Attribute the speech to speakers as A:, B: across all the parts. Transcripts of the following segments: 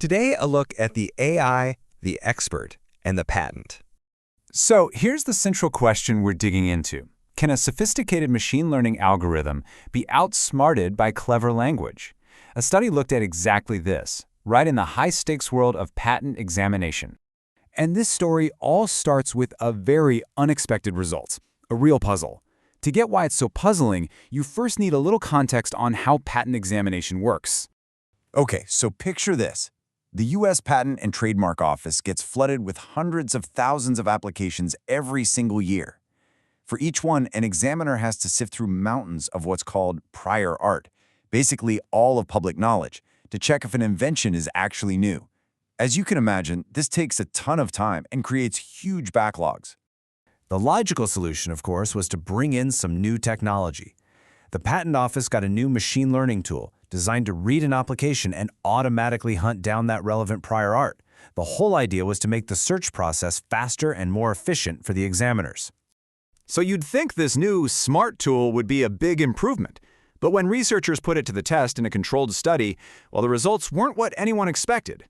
A: Today, a look at the AI, the expert, and the patent.
B: So here's the central question we're digging into. Can a sophisticated machine learning algorithm be outsmarted by clever language? A study looked at exactly this, right in the high-stakes world of patent examination. And this story all starts with a very unexpected result, a real puzzle. To get why it's so puzzling, you first need a little context on how patent examination works.
C: Okay, so picture this. The U.S. Patent and Trademark Office gets flooded with hundreds of thousands of applications every single year. For each one, an examiner has to sift through mountains of what's called prior art, basically all of public knowledge, to check if an invention is actually new. As you can imagine, this takes a ton of time and creates huge backlogs.
A: The logical solution, of course, was to bring in some new technology. The Patent Office got a new machine learning tool designed to read an application and automatically hunt down that relevant prior art. The whole idea was to make the search process faster and more efficient for the examiners.
D: So you'd think this new smart tool would be a big improvement. But when researchers put it to the test in a controlled study, well, the results weren't what anyone expected.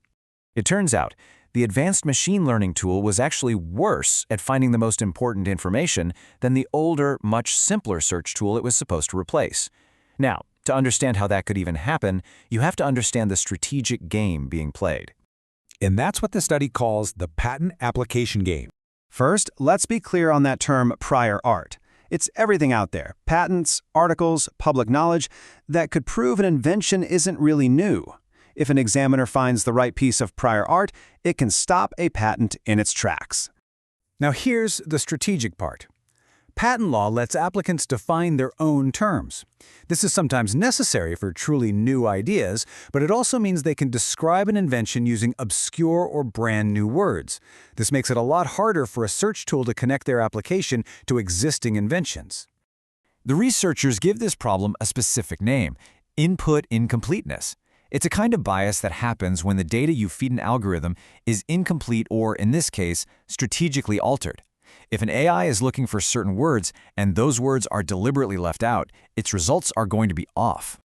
A: It turns out, the advanced machine learning tool was actually worse at finding the most important information than the older, much simpler search tool it was supposed to replace. Now, to understand how that could even happen, you have to understand the strategic game being played.
E: And that's what the study calls the patent application game.
F: First, let's be clear on that term prior art. It's everything out there, patents, articles, public knowledge, that could prove an invention isn't really new. If an examiner finds the right piece of prior art, it can stop a patent in its tracks.
B: Now here's the strategic part. Patent law lets applicants define their own terms. This is sometimes necessary for truly new ideas, but it also means they can describe an invention using obscure or brand new words. This makes it a lot harder for a search tool to connect their application to existing inventions.
A: The researchers give this problem a specific name: input incompleteness. It's a kind of bias that happens when the data you feed an algorithm is incomplete or, in this case, strategically altered. If an AI is looking for certain words and those words are deliberately left out, its results are going to be off.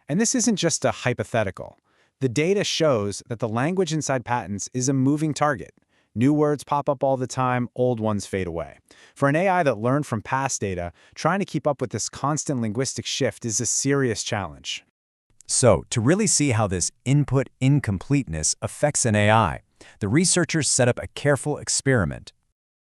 F: And this isn't just a hypothetical. The data shows that the language inside patents is a moving target. New words pop up all the time, old ones fade away. For an AI that learned from past data, trying to keep up with this constant linguistic shift is a serious challenge.
A: So, to really see how this input incompleteness affects an AI, the researchers set up a careful experiment.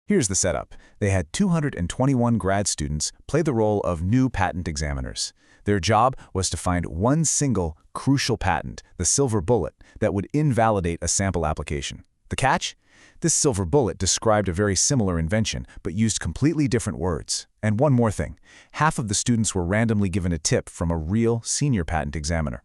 A: Here's the setup. They had 221 grad students play the role of new patent examiners. Their job was to find one single, crucial patent, the silver bullet, that would invalidate a sample application. The catch? This silver bullet described a very similar invention, but used completely different words. And one more thing. Half of the students were randomly given a tip from a real senior patent examiner.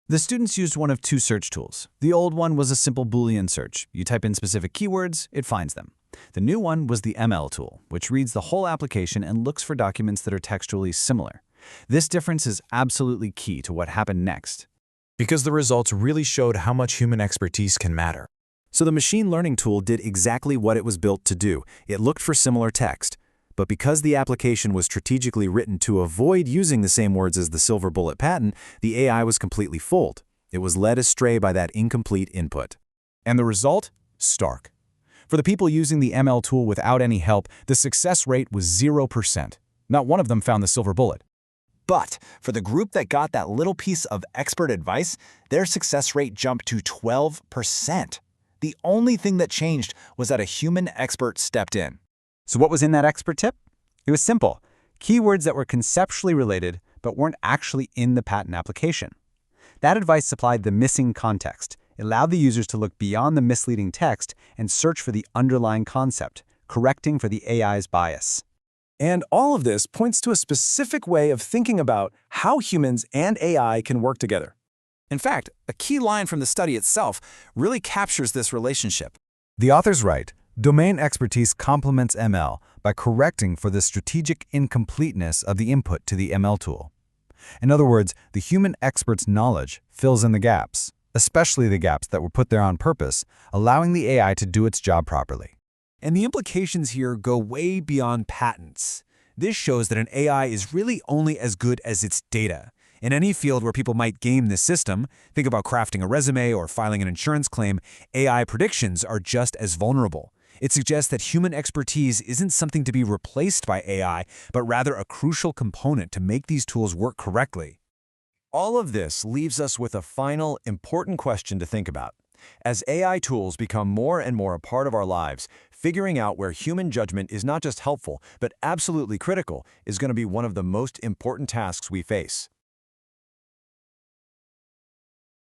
A: The students used one of two search tools. The old one was a simple Boolean search. You type in specific keywords, it finds them. The new one was the ML tool, which reads the whole application and looks for documents that are textually similar. This difference is absolutely key to what happened next, because the results really showed how much human expertise can matter. So the machine learning tool did exactly what it was built to do. It looked for similar text. But because the application was strategically written to avoid using the same words as the silver bullet patent, the AI was completely fooled. It was led astray by that incomplete input. And the result? Stark. For the people using the ML tool without any help, the success rate was 0%. Not one of them found the silver bullet.
G: But for the group that got that little piece of expert advice, their success rate jumped to 12%. The only thing that changed was that a human expert stepped in.
F: So what was in that expert tip? It was simple. Keywords that were conceptually related but weren't actually in the patent application. That advice supplied the missing context. It allowed the users to look beyond the misleading text and search for the underlying concept, correcting for the AI's bias.
E: And all of this points to a specific way of thinking about how humans and AI can work together.
D: In fact, a key line from the study itself really captures this relationship.
A: The authors write, domain expertise complements ML by correcting for the strategic incompleteness of the input to the ML tool. In other words, the human expert's knowledge fills in the gaps, especially the gaps that were put there on purpose, allowing the AI to do its job properly.
E: And the implications here go way beyond patents. This shows that an AI is really only as good as its data.
A: In any field where people might game this system, think about crafting a resume or filing an insurance claim, AI predictions are just as vulnerable. It suggests that human expertise isn't something to be replaced by AI, but rather a crucial component to make these tools work correctly.
C: All of this leaves us with a final, important question to think about. As AI tools become more and more a part of our lives, figuring out where human judgment is not just helpful, but absolutely critical is going to be one of the most important tasks we face.